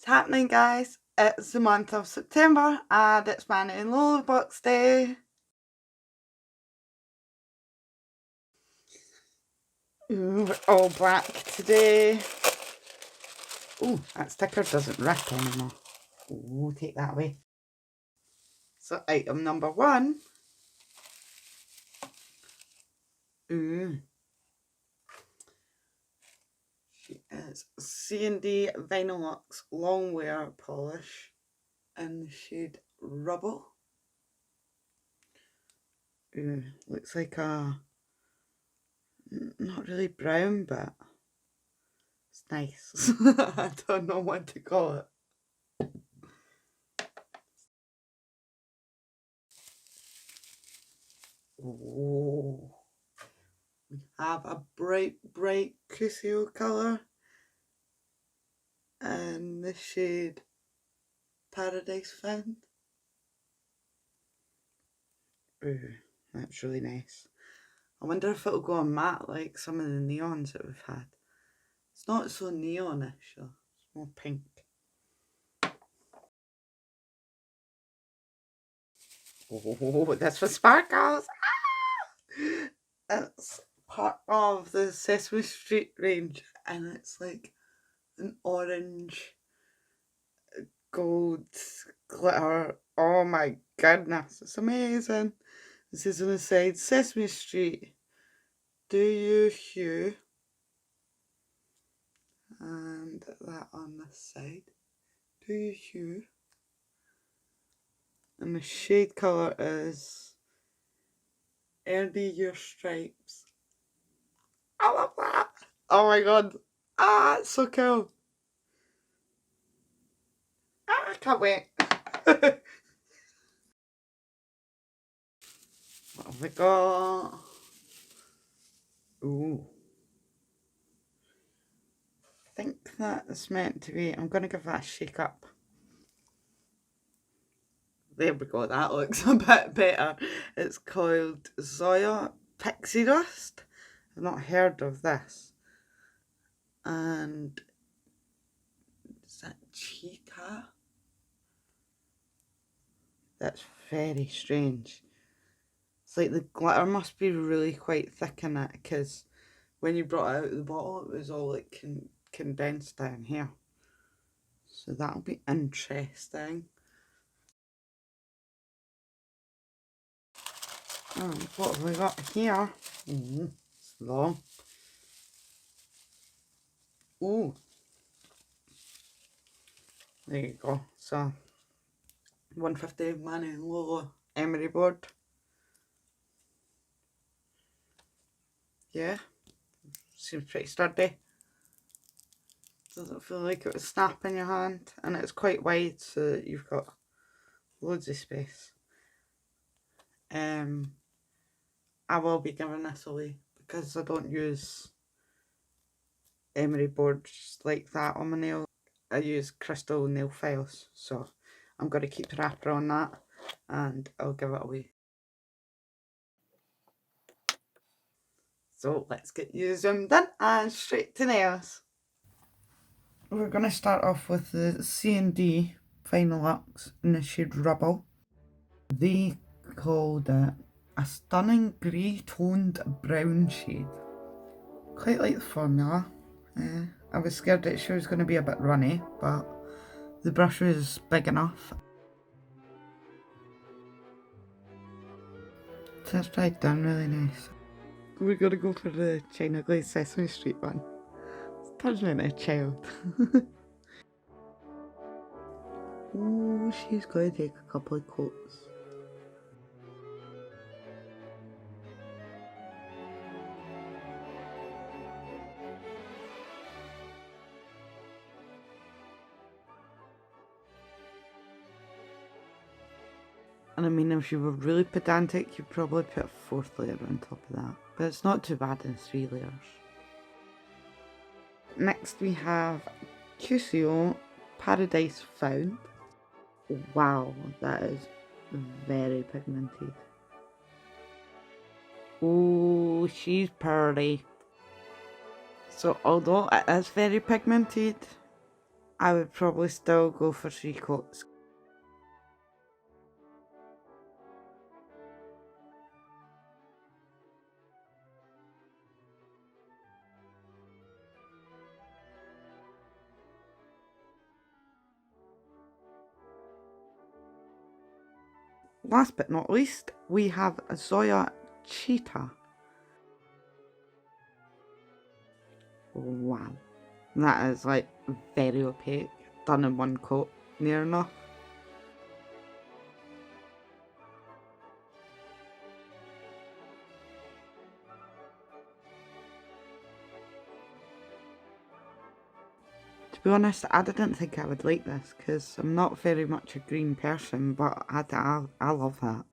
happening, guys? It's the month of September and it's my new Lola box day. Ooh, we're all black today. Ooh, that sticker doesn't rip anymore. Ooh, take that away. So item number one. Ooh. She is CND Vinylux long wear polish in the shade Rubble. Ooh, looks like a, not really brown, but it's nice. I don't know what to call it. Oh, we have a bright Cuccio colour and the shade Paradise Found. Ooh, that's really nice. I wonder if it'll go on matte like some of the neons that we've had. It's not so neonish though, it's more pink. Oh, this was sparkles! Ah! It's part of the Sesame Street range and it's like an orange gold glitter. Oh my goodness, it's amazing. This is on the side, Sesame Street, do you hue? And that on this side, do you hue? And the shade colour is Ernie Your Stripes. I love that. Oh my god. Ah, it's so cool. Ah, I can't wait. What have we got? Ooh. I think that's meant to be, I'm going to give that a shake up. There we go, that looks a bit better. It's called Zoya Pixie Dust. I've not heard of this. And is that CHITA? That's very strange. It's like the glitter must be really quite thick in it because when you brought it out of the bottle it was all like condensed down here. So that'll be interesting. Oh, what have we got here? It's long. Ooh. There you go. So 150 Mani Lola emery board. Yeah. Seems pretty sturdy. Doesn't feel like it would snap in your hand. And it's quite wide so that you've got loads of space. I will be giving this away because I don't use emery boards like that on my nail. I use crystal nail files, so I'm going to keep the wrapper on that and I'll give it away. So let's get you zoomed in and straight to nails. We're going to start off with the CND Vinylux in the shade Rubble. They called it a stunning grey toned brown shade. Quite like the formula. I was scared that she was going to be a bit runny, but the brush was big enough. So it's dried down really nice. We're going to go for the China Glaze Sesame Street one. It turns me into a child. Oh, she's going to take a couple of coats. And I mean, if you were really pedantic, you'd probably put a fourth layer on top of that. But it's not too bad in 3 layers. Next we have Cuccio Paradise Found. Wow, that is very pigmented. Oh, she's pretty. So although it is very pigmented, I would probably still go for 3 coats. Last but not least, we have a Zoya CHITA. Wow, that is like very opaque, done in 1 coat, near enough. To be honest, I didn't think I would like this because I'm not very much a green person, but I love that.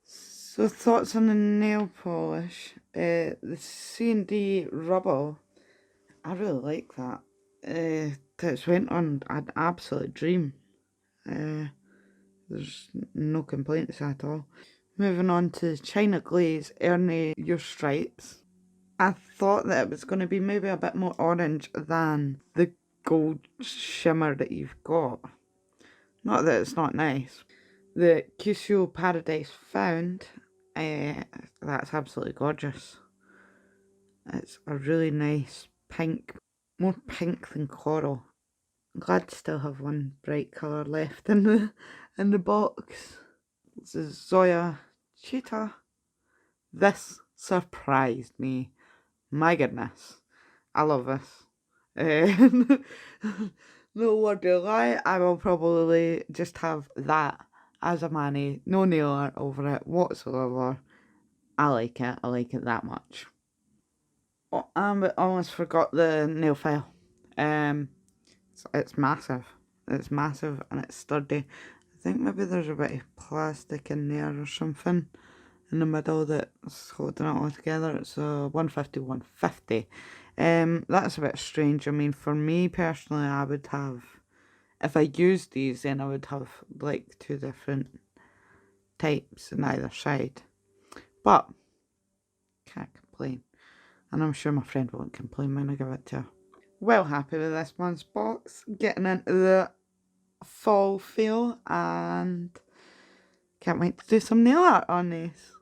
So thoughts on the nail polish. The CND Rubble, I really like that. It's went on an absolute dream. There's no complaints at all. Moving on to China Glaze, Ernie Your Stripes. I thought that it was going to be maybe a bit more orange than the gold shimmer that you've got. Not that it's not nice. The Cuccio Paradise Found, that's absolutely gorgeous. It's a really nice pink, more pink than coral. I'm glad to still have one bright colour left in the box. This is Zoya CHITA. This surprised me. My goodness, I love this. No word to lie, I will probably just have that as a mani, no nail art over it whatsoever. I like it that much. Oh, I almost forgot the nail file. It's massive. It's massive and it's sturdy. I think maybe there's a bit of plastic in there or something in the middle that's holding it all together. It's a 150, 150. That's a bit strange. I mean, for me personally, I would have, if I used these, then I would have like 2 different types on either side. But, can't complain. And I'm sure my friend won't complain when I give it to her. Well happy with this month's box. Getting into the fall feel and can't wait to do some nail art on these.